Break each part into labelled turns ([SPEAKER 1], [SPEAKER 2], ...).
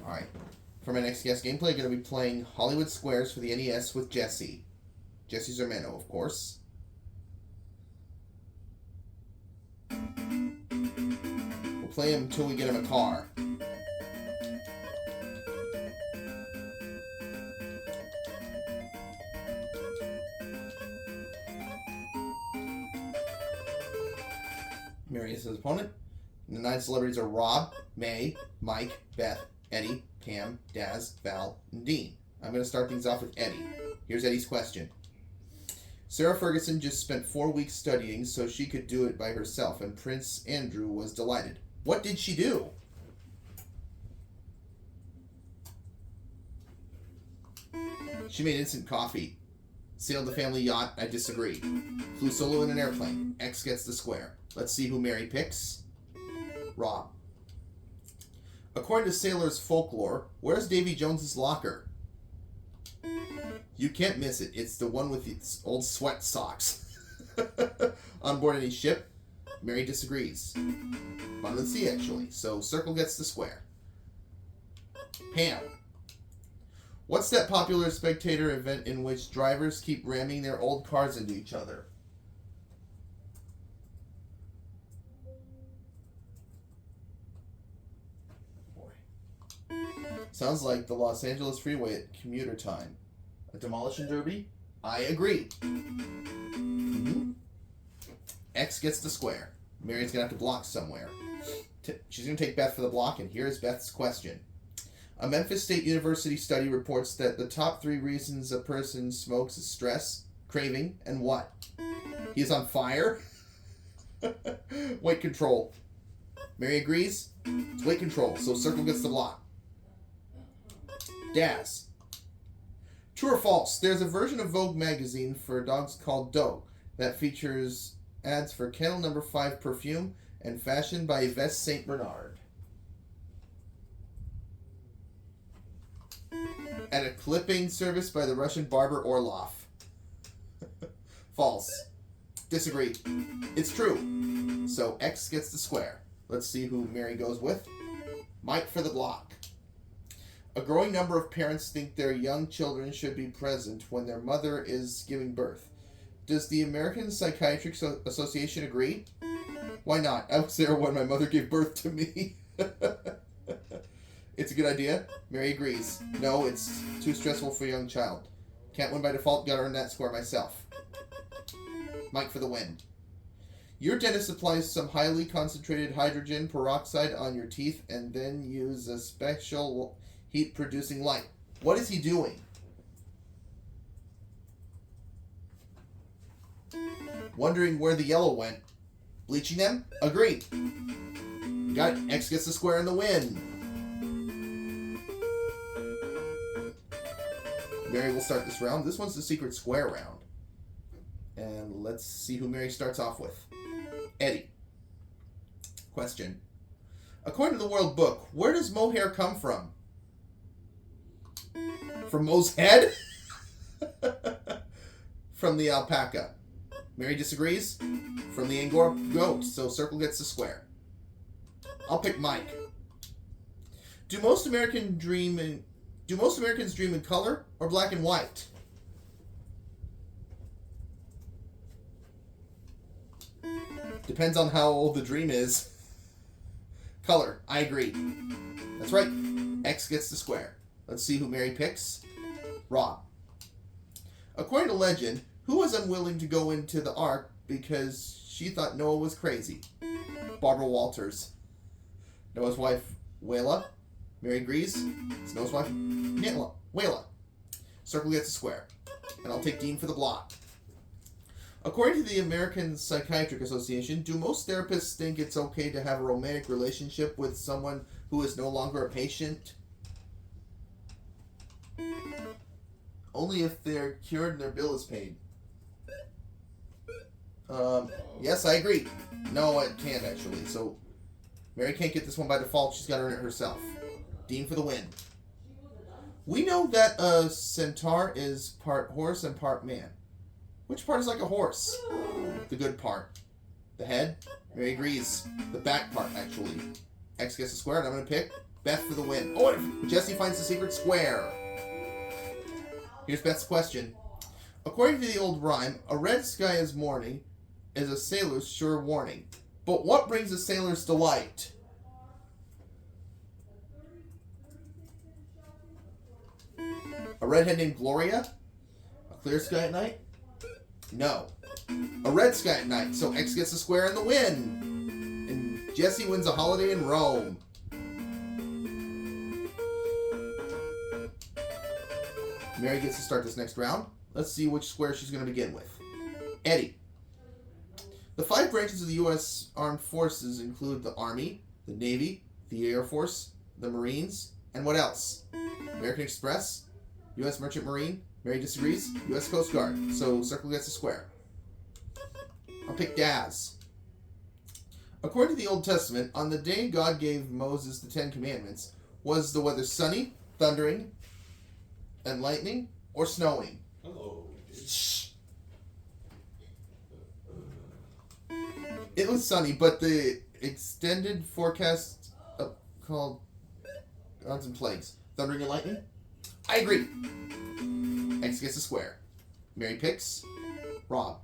[SPEAKER 1] Alright. For my next guest gameplay, I'm going to be playing Hollywood Squares for the NES with Jesse. Jesse Zermano, of course. We'll play him until we get him a car. Mary is his opponent. And the 9 celebrities are Rob, May, Mike, Beth, Eddie, Pam, Daz, Val, and Dean. I'm going to start things off with Eddie. Here's Eddie's question. Sarah Ferguson just spent 4 weeks studying so she could do it by herself, and Prince Andrew was delighted. What did she do? She made instant coffee. Sailed the family yacht. I disagree. Flew solo in an airplane. X gets the square. Let's see who Mary picks. Rob. According to sailors' folklore, where's Davy Jones's locker? You can't miss it. It's the one with its old sweat socks. On board any ship? Mary disagrees. Bottom of the sea, actually. So circle gets the square. Pam. What's that popular spectator event in which drivers keep ramming their old cars into each other? Sounds like the Los Angeles freeway at commuter time. A demolition derby? I agree. X gets the square. Mary's going to have to block somewhere. She's going to take Beth for the block, and here's Beth's question. A Memphis State University study reports that the top 3 reasons a person smokes is stress, craving, and what? He is on fire? Weight control. Mary agrees? It's weight control, so circle gets the block. Daz. True or false? There's a version of Vogue magazine for dogs called Doe that features ads for Kennel No. 5 perfume and fashion by Yves Saint Bernard. And a clipping service by the Russian barber Orlov. False. Disagree. It's true. So X gets the square. Let's see who Mary goes with. Mike for the block. A growing number of parents think their young children should be present when their mother is giving birth. Does the American Psychiatric Association agree? Why not? I was there when my mother gave birth to me. It's a good idea. Mary agrees. No, it's too stressful for a young child. Can't win by default. Gotta earn that score myself. Mike for the win. Your dentist applies some highly concentrated hydrogen peroxide on your teeth and then use a special heat-producing light. What is he doing? Wondering where the yellow went. Bleaching them? Agreed. Got it. X gets the square in the win. Mary will start this round. This one's the secret square round. And let's see who Mary starts off with. Eddie. Question. According to the World Book, where does mohair come from? From Mo's head? From the alpaca. Mary disagrees. From the Angora goat, so circle gets the square. I'll pick Mike. Do most Americans dream in color or black and white? Depends on how old the dream is. Color. I agree. That's right. X gets the square. Let's see who Mary picks. Rob. According to legend, who was unwilling to go into the ark because she thought Noah was crazy? Barbara Walters. Noah's wife, Wela. Mary agrees. It's Noah's wife, Wela. Circle gets a square. And I'll take Dean for the block. According to the American Psychiatric Association, do most therapists think it's okay to have a romantic relationship with someone who is no longer a patient? Only if they're cured and their bill is paid. Yes, I agree. No, I can't actually. So, Mary can't get this one by default. She's got to earn it herself. Dean for the win. We know that a centaur is part horse and part man. Which part is like a horse? The good part. The head? Mary agrees. The back part, actually. X gets a square, and I'm going to pick Beth for the win. Oh, Jesse finds the secret square. Here's Beth's question. According to the old rhyme, a red sky as morning is a sailor's sure warning. But what brings a sailor's delight? A redhead named Gloria? A clear sky at night? No. A red sky at night, so X gets the square and the win. And Jesse wins a holiday in Rome. Mary gets to start this next round. Let's see which square she's going to begin with. Eddie. The 5 branches of the U.S. Armed Forces include the Army, the Navy, the Air Force, the Marines, and what else? American Express, U.S. Merchant Marine. Mary disagrees. U.S. Coast Guard. So circle gets a square. I'll pick Daz. According to the Old Testament, on the day God gave Moses the 10 Commandments, was the weather sunny, thundering, and lightning, or snowing?
[SPEAKER 2] Hello.
[SPEAKER 1] Shh. It was sunny, but the extended forecast called Gods and Plagues. Thundering and lightning? I agree. X gets a square. Mary picks. Rob.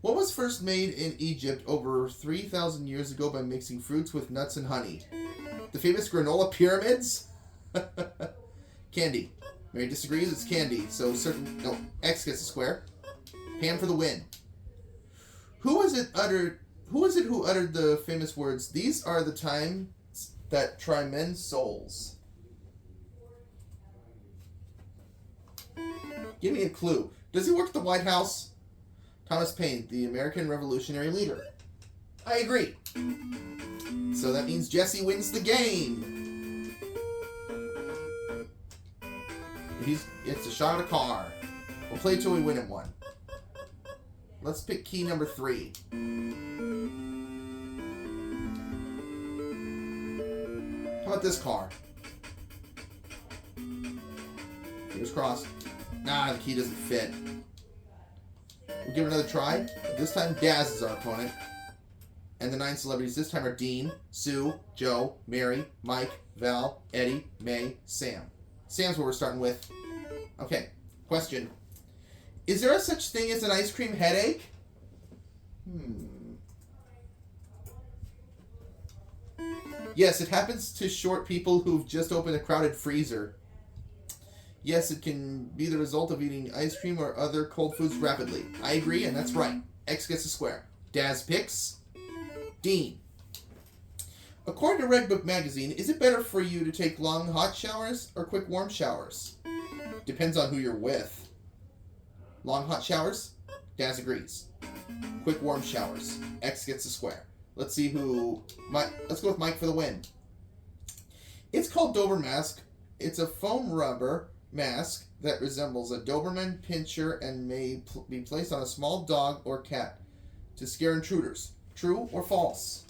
[SPEAKER 1] What was first made in Egypt over 3,000 years ago by mixing fruits with nuts and honey? The famous granola pyramids? Candy. Mary disagrees, it's candy. So X gets a square. Pam for the win. Who is it who uttered the famous words, "These are the times that try men's souls"? Give me a clue. Does he work at the White House? Thomas Paine, the American Revolutionary leader. I agree. So that means Jesse wins the game. It's a shot at a car. We'll play till we win him one. Let's pick key number 3. How about this car? Fingers crossed. Nah, the key doesn't fit. We'll give it another try. This time, Daz is our opponent. And the 9 celebrities this time are Dean, Sue, Joe, Mary, Mike, Val, Eddie, May, Sam. Sam's what we're starting with. Okay, question. Is there a such thing as an ice cream headache? Yes, it happens to short people who've just opened a crowded freezer. Yes, it can be the result of eating ice cream or other cold foods rapidly. I agree, and that's right. X gets a square. Daz picks. Dean. According to Red Book magazine, is it better for you to take long hot showers or quick warm showers? Depends on who you're with. Long hot showers? Daz agrees. Quick warm showers. X gets a square. Let's see who... Let's go with Mike for the win. It's called Dober mask. It's a foam rubber mask that resembles a Doberman pinscher and may be placed on a small dog or cat to scare intruders. True or false?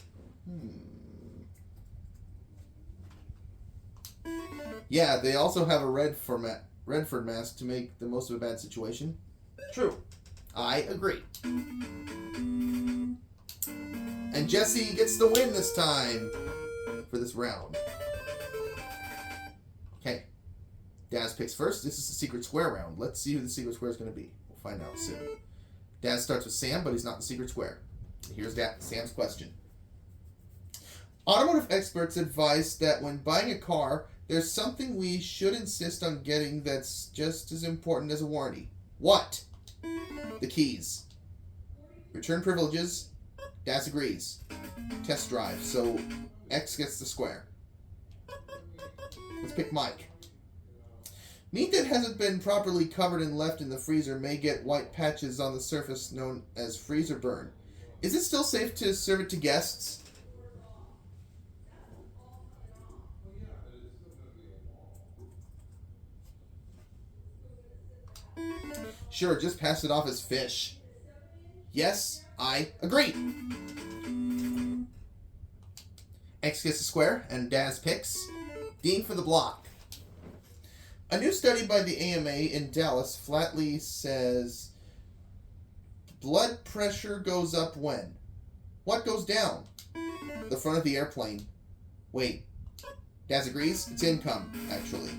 [SPEAKER 1] Yeah, they also have a Redford mask to make the most of a bad situation. True. I agree. And Jesse gets the win this time for this round. Okay. Daz picks first. This is the secret square round. Let's see who the secret square is going to be. We'll find out soon. Daz starts with Sam, but he's not in the secret square. Here's Sam's question. Automotive experts advise that when buying a car, there's something we should insist on getting that's just as important as a warranty. What? The keys. Return privileges. Daz agrees. Test drive. So X gets the square. Let's pick Mike. Meat that hasn't been properly covered and left in the freezer may get white patches on the surface known as freezer burn. Is it still safe to serve it to guests? Sure, just pass it off as fish. Yes, I agree. X gets a square, and Daz picks. Dean for the block. A new study by the AMA in Dallas flatly says blood pressure goes up when? What goes down? The front of the airplane. Wait, Daz agrees. It's income, actually.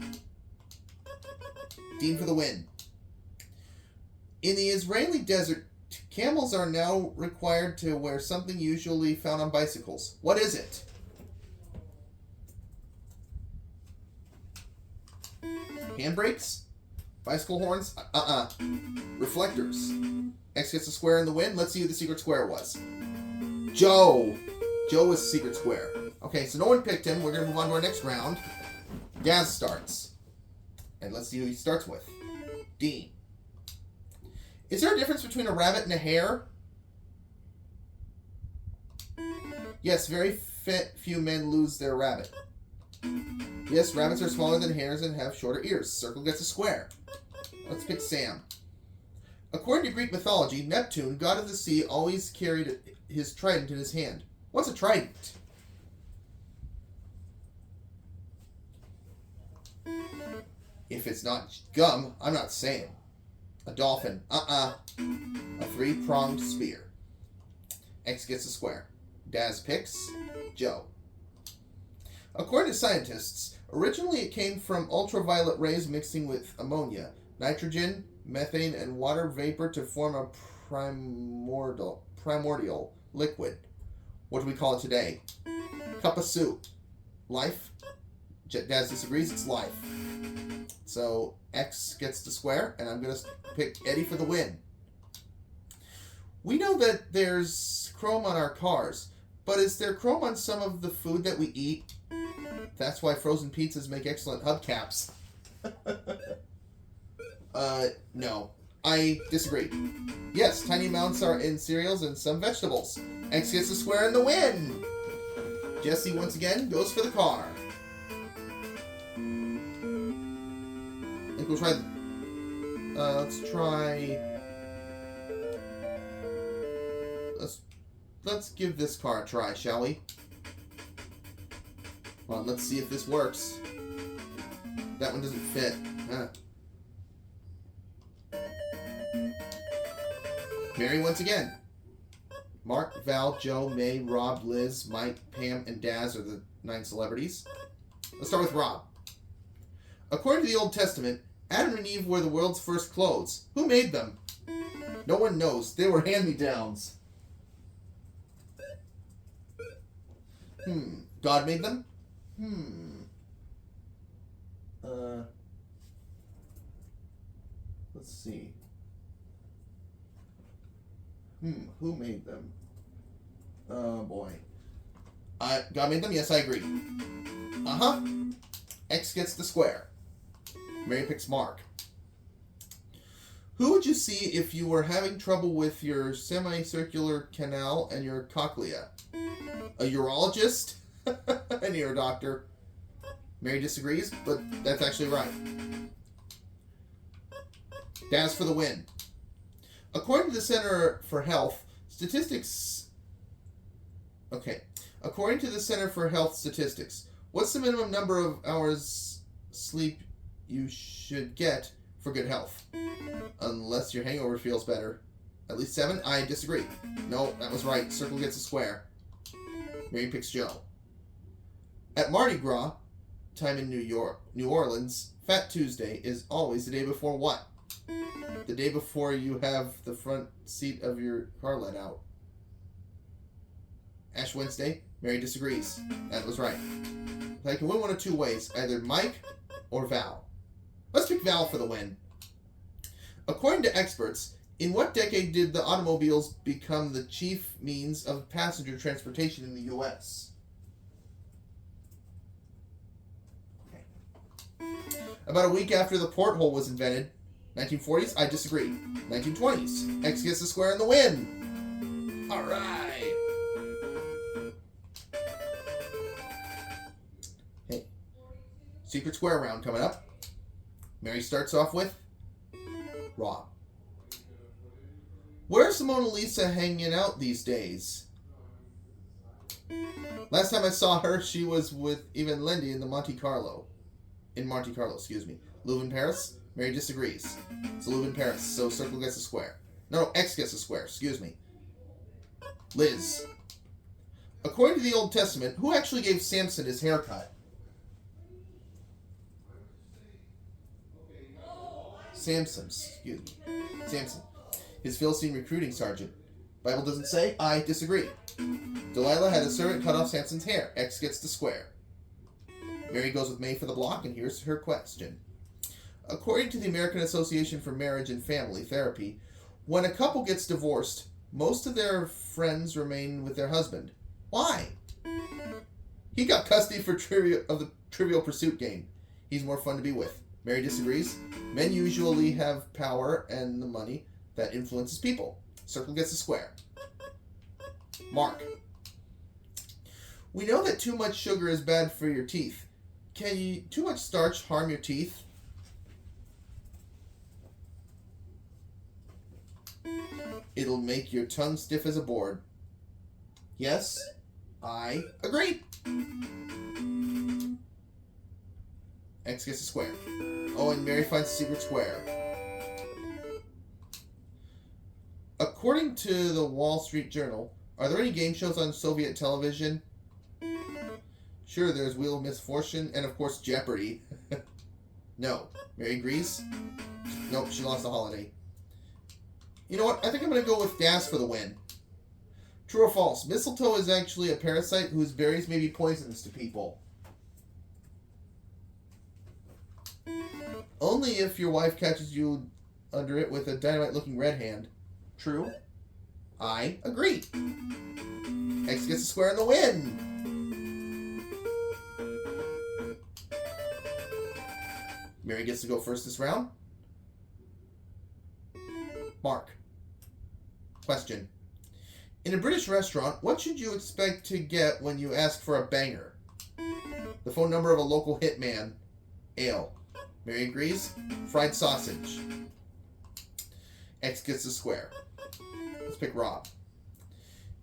[SPEAKER 1] Dean for the win. In the Israeli desert, camels are now required to wear something usually found on bicycles. What is it? Handbrakes? Bicycle horns? Reflectors. X gets a square in the win. Let's see who the secret square was. Joe. Joe was the secret square. Okay, so no one picked him. We're going to move on to our next round. Daz starts. And let's see who he starts with. Dean. Is there a difference between a rabbit and a hare? Yes, very few men lose their rabbit. Yes, rabbits are smaller than hares and have shorter ears. Circle gets a square. Let's pick Sam. According to Greek mythology, Neptune, god of the sea, always carried his trident in his hand. What's a trident? If it's not gum, I'm not saying. A dolphin. A three-pronged spear. X gets a square. Daz picks Joe. According to scientists, originally it came from ultraviolet rays mixing with ammonia, nitrogen, methane, and water vapor to form a primordial liquid. What do we call it today? Cup of soup. Life? Daz disagrees, it's life. So X gets the square, and I'm going to pick Eddie for the win. We know that there's chrome on our cars, but is there chrome on some of the food that we eat? That's why frozen pizzas make excellent hubcaps. No. I disagree. Yes, tiny amounts are in cereals and some vegetables. X gets the square in the win. Jesse, once again, goes for the car. I think we'll try... Let's give this car a try, shall we? Well, let's see if this works. That one doesn't fit. Mary once again. Mark, Val, Joe, May, Rob, Liz, Mike, Pam, and Daz are the 9 celebrities. Let's start with Rob. According to the Old Testament, Adam and Eve were the world's first clothes. Who made them? No one knows. They were hand-me-downs. God made them? Let's see. Who made them? Oh, boy. God made them? Yes, I agree. X gets the square. Mary picks Mark. Who would you see if you were having trouble with your semicircular canal and your cochlea? A urologist? An ear doctor. Mary disagrees, but that's actually right. Daz for the win. According to the Center for Health Statistics... According to the Center for Health Statistics, what's the minimum number of hours sleep you should get for good health? Unless your hangover feels better. At least 7? I disagree. No, that was right. Circle gets a square. Mary picks Joe. At Mardi Gras, time in New Orleans, Fat Tuesday is always the day before what? The day before you have the front seat of your car let out. Ash Wednesday, Mary disagrees. That was right. I can win one of two ways, either Mike or Val. Let's pick Val for the win. According to experts, in what decade did the automobiles become the chief means of passenger transportation in the U.S.? About a week after the porthole was invented. 1940s? I disagree. 1920s. X gets the square in the win. All right. Hey. Secret square round coming up. Mary starts off with Rob. Where's the Mona Lisa hanging out these days? Last time I saw her, she was with Evan Lindy in Monte Carlo, excuse me. Louvre in Paris? Mary disagrees. It's Louvre in Paris, so circle gets a square. No, X gets a square, excuse me. Liz. According to the Old Testament, who actually gave Samson his haircut? Excuse me. Samson. His Philistine recruiting sergeant. Bible doesn't say. I disagree. Delilah had a servant cut off Samson's hair. X gets the square. Mary goes with May for the block, and here's her question. According to the American Association for Marriage and Family Therapy, when a couple gets divorced, most of their friends remain with their husband. Why? He got custody for the Trivial Pursuit game. He's more fun to be with. Mary disagrees. Men usually have power and the money that influences people. Circle gets a square. Mark. We know that too much sugar is bad for your teeth. Can too much starch harm your teeth? It'll make your tongue stiff as a board. Yes, I agree. X gets a square. Oh, and Mary finds a secret square. According to the Wall Street Journal, are there any game shows on Soviet television? Sure, there's Wheel of Misfortune and, of course, Jeopardy. No. Mary agrees? Nope, she lost the holiday. You know what? I think I'm going to go with Gas for the win. True or false? Mistletoe is actually a parasite whose berries may be poisonous to people. Only if your wife catches you under it with a dynamite-looking red hand. True? I agree. X gets a square in the win. Mary gets to go first this round. Mark. Question. In a British restaurant, what should you expect to get when you ask for a banger? The phone number of a local hitman. Ale. Mary agrees. Fried sausage. X gets a square. Let's pick Rob.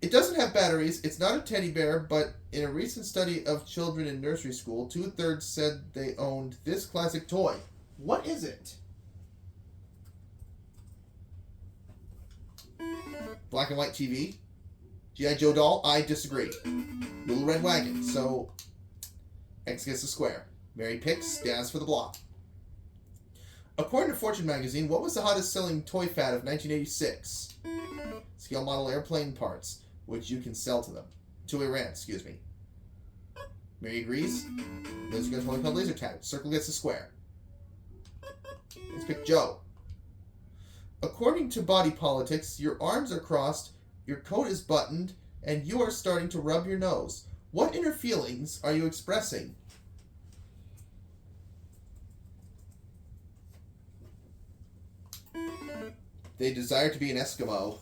[SPEAKER 1] It doesn't have batteries. It's not a teddy bear, but in a recent study of children in nursery school, 2/3 said they owned this classic toy. What is it? Black and white TV. G.I. Joe doll. I disagree. Little Red Wagon. So, X gets a square. Mary picks. Daz for the block. According to Fortune magazine, what was the hottest selling toy fad of 1986? Scale model airplane parts, which you can sell to Iran, excuse me. Mary agrees. Laser gun toy called laser tag. Circle gets a square. Let's pick Joe. According to Body Politics, your arms are crossed, your coat is buttoned, and you are starting to rub your nose. What inner feelings are you expressing? They desire to be an Eskimo.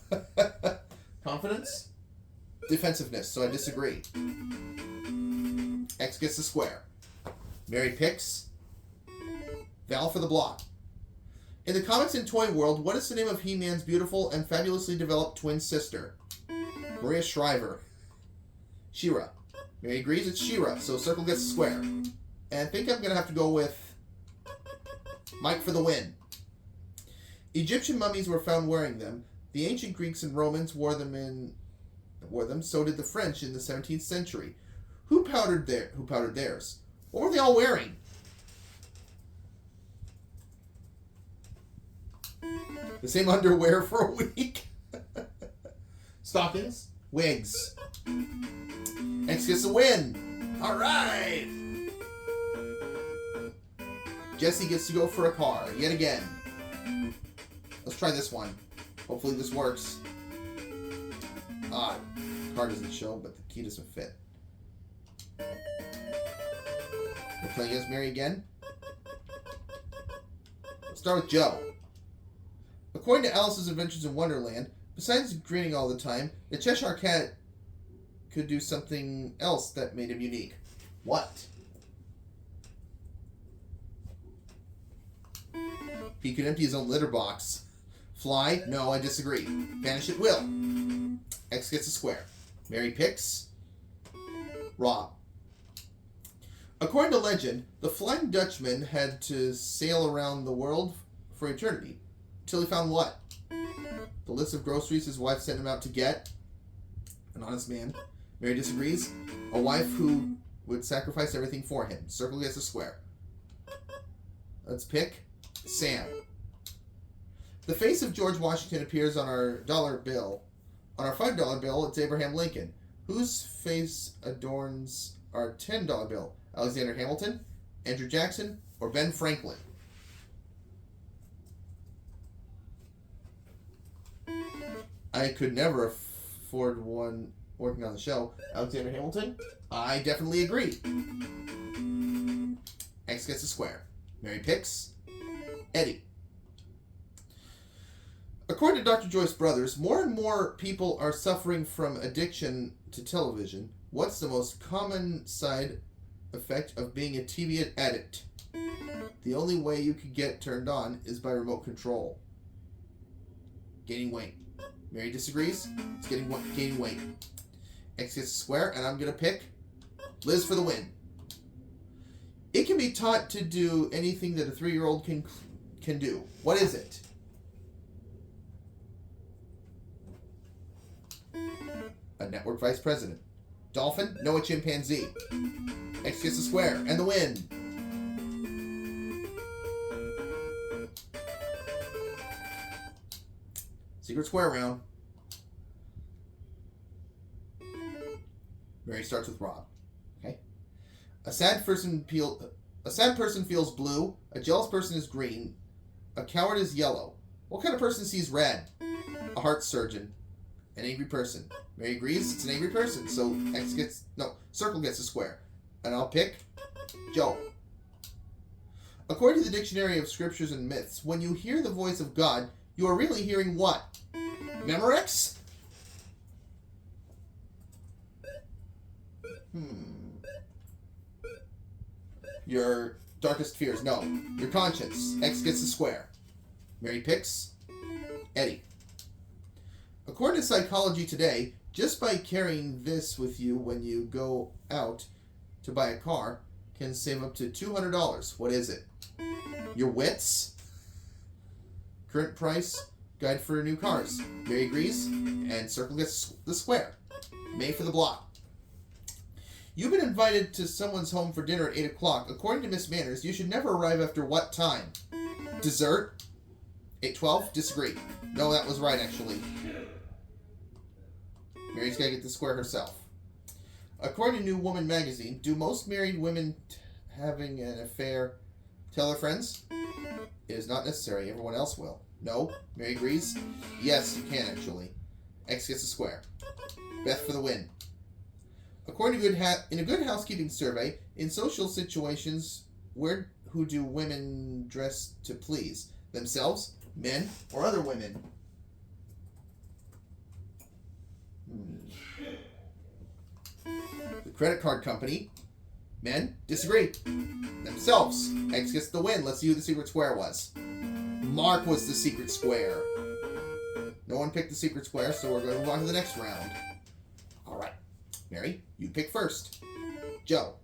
[SPEAKER 1] Confidence? Defensiveness, so I disagree. X gets the square. Mary picks. Val for the block. In the comics and toy world, what is the name of He-Man's beautiful and fabulously developed twin sister? Maria Shriver. She-Ra. Mary agrees it's She-Ra, so circle gets a square. And I think I'm going to have to go with Mike for the win. Egyptian mummies were found wearing them. The ancient Greeks and Romans wore them, so did the French in the 17th century. Who powdered theirs? What were they all wearing? The same underwear for a week. Stockings. Wigs. X gets a win. All right. Jesse gets to go for a car yet again. Let's try this one. Hopefully this works. Car doesn't show, but the key doesn't fit. We're playing against Mary again. Let's start with Joe. According to Alice's Adventures in Wonderland, besides grinning all the time, the Cheshire Cat could do something else that made him unique. What? He could empty his own litter box. Fly? No, I disagree. Vanish at will. X gets a square. Mary picks. Rob. According to legend, the Flying Dutchman had to sail around the world for eternity. Until he found what? The list of groceries his wife sent him out to get. An honest man. Mary disagrees. A wife who would sacrifice everything for him. Circle gets a square. Let's pick Sam. The face of George Washington appears on our dollar bill. On our $5 bill, it's Abraham Lincoln. Whose face adorns our $10 bill? Alexander Hamilton, Andrew Jackson, or Ben Franklin? I could never afford one working on the show. Alexander Hamilton? I definitely agree. X gets a square. Mary picks Eddie. According to Dr. Joyce Brothers, more and more people are suffering from addiction to television. What's the most common side effect of being a TV addict? The only way you can get turned on is by remote control. Gaining weight. Mary disagrees. It's gaining weight. X gets a square, and I'm going to pick Liz for the win. It can be taught to do anything that a 3-year-old can do. What is it? A network vice president. Dolphin? No, a chimpanzee. X gets a square, and the win. Secret square round. Mary starts with Rob. Okay. A sad person feels blue. A jealous person is green. A coward is yellow. What kind of person sees red? A heart surgeon. An angry person. Mary agrees it's an angry person, so circle gets a square. And I'll pick Joe. According to the Dictionary of Scriptures and Myths, when you hear the voice of God, you are really hearing what? Memorex? Your darkest fears. No. Your conscience. X gets a square. Mary picks Eddie. According to Psychology Today, just by carrying this with you when you go out to buy a car can save up to $200. What is it? Your wits? Current price guide for new cars. Mary agrees, and circle gets the square. May for the block. You've been invited to someone's home for dinner at 8 o'clock. According to Miss Manners, you should never arrive after what time? Dessert? 8:12? Disagree. No, that was right, actually. Mary's got to get the square herself. According to New Woman magazine, do most married women having an affair tell their friends? It is not necessary. Everyone else will. No. Mary agrees. Yes, you can, actually. X gets a square. Beth for the win. According to in a Good Housekeeping survey, in social situations, who do women dress to please? Themselves, men, or other women? The credit card company. Men? Disagree. Themselves. X gets the win. Let's see who the secret square was. Mark was the secret square. No one picked the secret square, so we're going to move on to the next round. Alright. Mary, you pick first. Joe.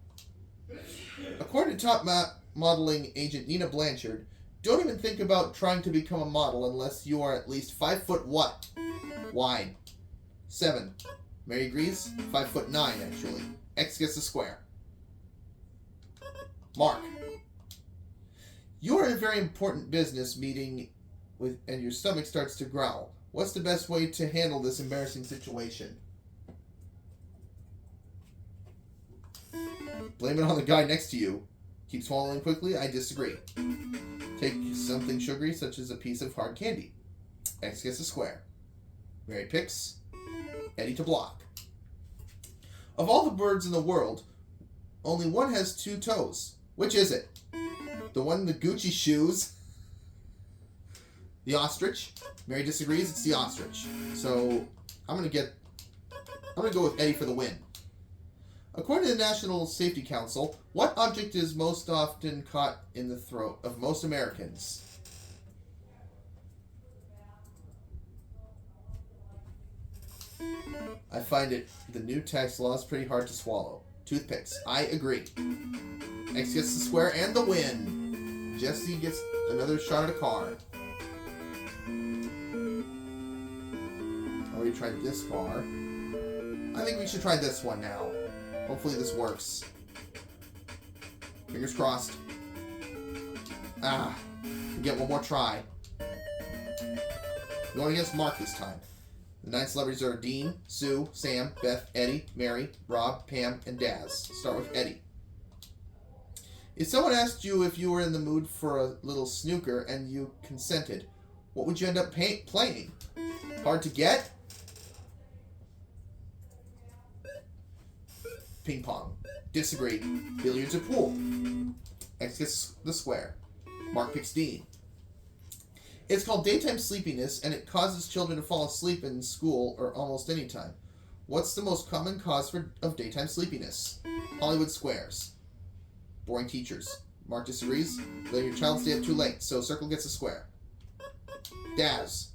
[SPEAKER 1] According to top modeling agent Nina Blanchard, don't even think about trying to become a model unless you are at least 5 foot what? Wide. 7. Mary agrees. 5'9", actually. X gets the square. Mark. You are in a very important business meeting and your stomach starts to growl. What's the best way to handle this embarrassing situation? Blame it on the guy next to you. Keep swallowing quickly. I disagree. Take something sugary, such as a piece of hard candy. X gets a square. Mary picks Eddie to block. Of all the birds in the world, only one has 2 toes. Which is it? The one in the Gucci shoes? The ostrich? Mary disagrees. It's the ostrich. So I'm gonna go with Eddie for the win. According to the National Safety Council, what object is most often caught in the throat of most Americans? I find the new tax law is pretty hard to swallow. Toothpicks. I agree. X gets the square and the win. Jesse gets another shot at a car. Already tried this car. I think we should try this one now. Hopefully this works. Fingers crossed. Get one more try. Going against Mark this time. The 9 celebrities are Dean, Sue, Sam, Beth, Eddie, Mary, Rob, Pam, and Daz. Start with Eddie. If someone asked you if you were in the mood for a little snooker and you consented, what would you end up playing? Hard to get? Ping pong. Disagree. Billiards or pool? X gets the square. Mark picks Dean. It's called daytime sleepiness, and it causes children to fall asleep in school or almost any time. What's the most common cause of daytime sleepiness? Hollywood squares. Boring teachers. Mark disagrees. Letting your child stay up too late, so circle gets a square. Daz.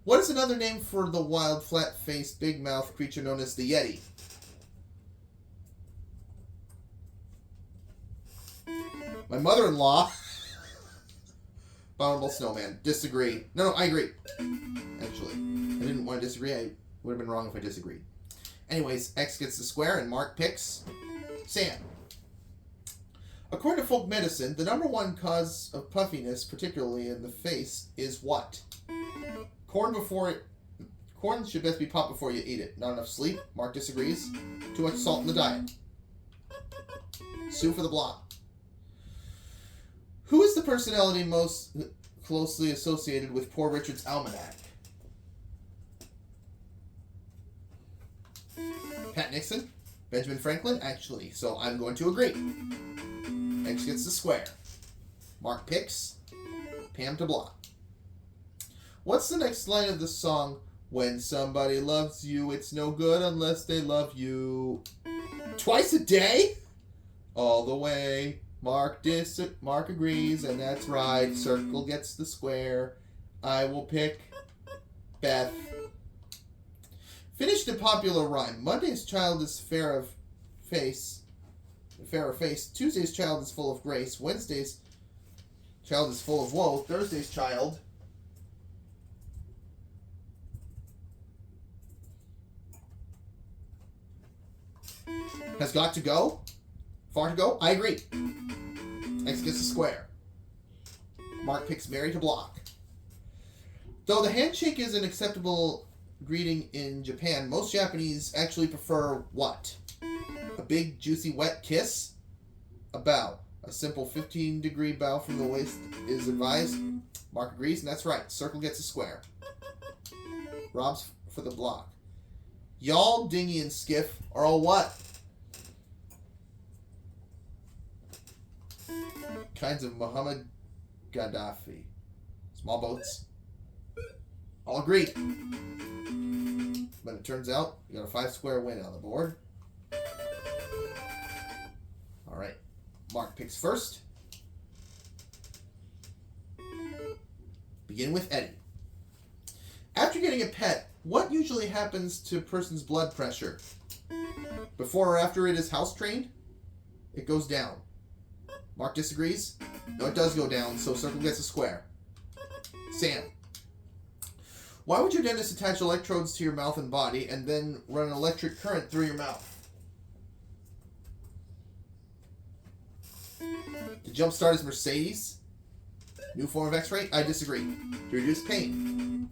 [SPEAKER 1] What is another name for the wild, flat-faced, big-mouthed creature known as the Yeti? My mother-in-law. Abominable snowman. Disagree. No, I agree. Actually, I didn't want to disagree. I would have been wrong if I disagreed. Anyways, X gets the square, and Mark picks Sam. According to folk medicine, the number 1 cause of puffiness, particularly in the face, is what? Corn should best be popped before you eat it. Not enough sleep. Mark disagrees. Too much salt in the diet. Sue for the block. Who is the personality most closely associated with Poor Richard's Almanac? Pat Nixon? Benjamin Franklin? Actually, so I'm going to agree. X gets the square. Mark picks Pam to block. What's the next line of the song? When somebody loves you, it's no good unless they love you. Twice a day? All the way. Mark agrees, and that's right. Circle gets the square. I will pick Beth. Finished a popular rhyme. Monday's child is fairer face. Tuesday's child is full of grace. Wednesday's child is full of woe. Thursday's child has got to go. Far to go? I agree. X gets a square. Mark picks Mary to block. Though the handshake is an acceptable greeting in Japan, most Japanese actually prefer what? A big, juicy, wet kiss? A bow. A simple 15-degree bow from the waist is advised. Mark agrees, and that's right. Circle gets a square. Rob's for the block. Y'all, dinghy, and skiff are all what? Kinds of Muhammad Gaddafi. Small boats. All agreed. But it turns out you got a 5-square win on the board. Alright. Mark picks first. Begin with Eddie. After getting a pet, what usually happens to a person's blood pressure? Before or after it is house trained? It goes down. Mark disagrees. No, it does go down, so circle gets a square. Sam. Why would your dentist attach electrodes to your mouth and body and then run an electric current through your mouth? To jumpstart his Mercedes? New form of X-ray? I disagree. To reduce pain.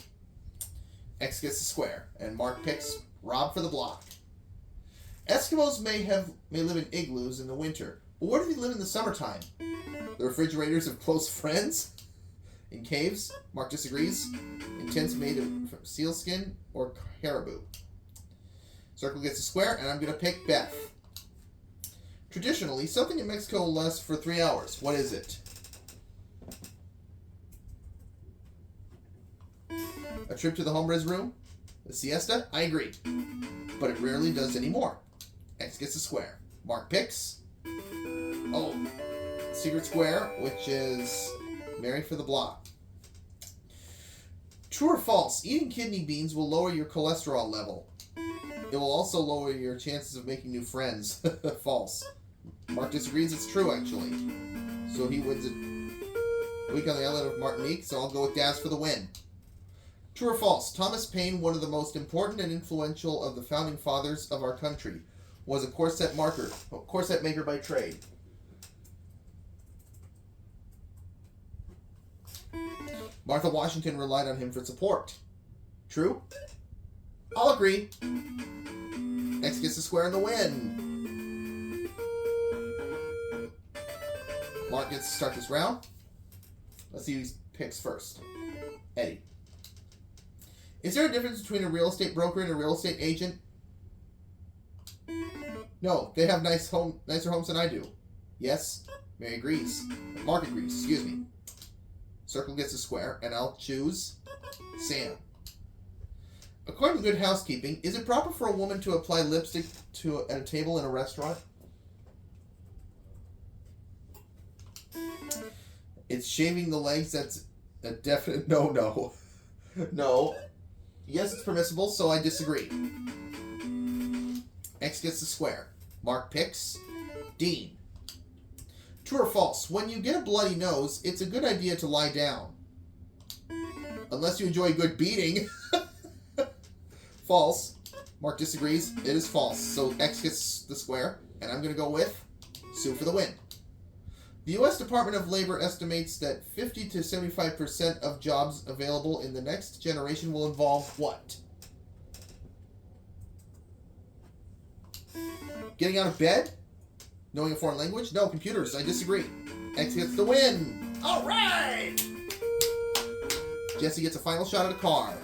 [SPEAKER 1] X gets the square, and Mark picks Rob for the block. Eskimos may live in igloos in the winter, but where do they live in the summertime? The refrigerators of close friends? In caves? Mark disagrees. In tents made of sealskin or caribou. Circle gets a square, and I'm going to pick Beth. Traditionally, something in Mexico lasts for 3 hours. What is it? A trip to the hombres room? A siesta? I agree. But it rarely does anymore. X gets a square. Mark picks. Oh, secret square, which is Mary for the block. True or false? Eating kidney beans will lower your cholesterol level. It will also lower your chances of making new friends. False. Mark disagrees. It's true, actually. So he wins a week on the island of Martinique, so I'll go with Daz for the win. True or false? Thomas Paine, one of the most important and influential of the founding fathers of our country, was a corset maker by trade. Martha Washington relied on him for support. True? I'll agree. X gets the square in the win. Mark gets to start this round. Let's see who he picks first. Eddie. Is there a difference between a real estate broker and a real estate agent? No, they have nicer homes than I do. Yes, Mary agrees. Mark agrees, excuse me. Circle gets a square, and I'll choose Sam. According to Good Housekeeping, is it proper for a woman to apply lipstick at a table in a restaurant? It's shaving the legs. That's a definite no. No. Yes, it's permissible, so I disagree. X gets the square. Mark picks Dean. True or false? When you get a bloody nose, it's a good idea to lie down. Unless you enjoy a good beating. False. Mark disagrees. It is false. So X gets the square. And I'm going to go with Sue for the win. The U.S. Department of Labor estimates that 50 to 75% of jobs available in the next generation will involve what? Getting out of bed? Knowing a foreign language? No, computers. I disagree. X gets the win. All right! Jesse gets a final shot at a car.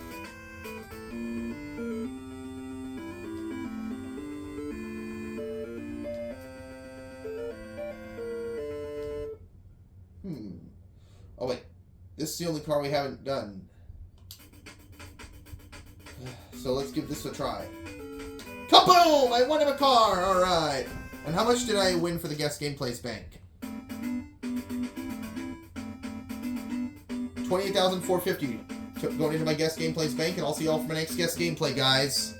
[SPEAKER 1] Oh, wait. This is the only car we haven't done. So let's give this a try. Kaboom! I won him a car! Alright. And how much did I win for the Guest Gameplays Bank? $28,450 going into my Guest Gameplays Bank, and I'll see y'all for my next Guest Gameplay, guys.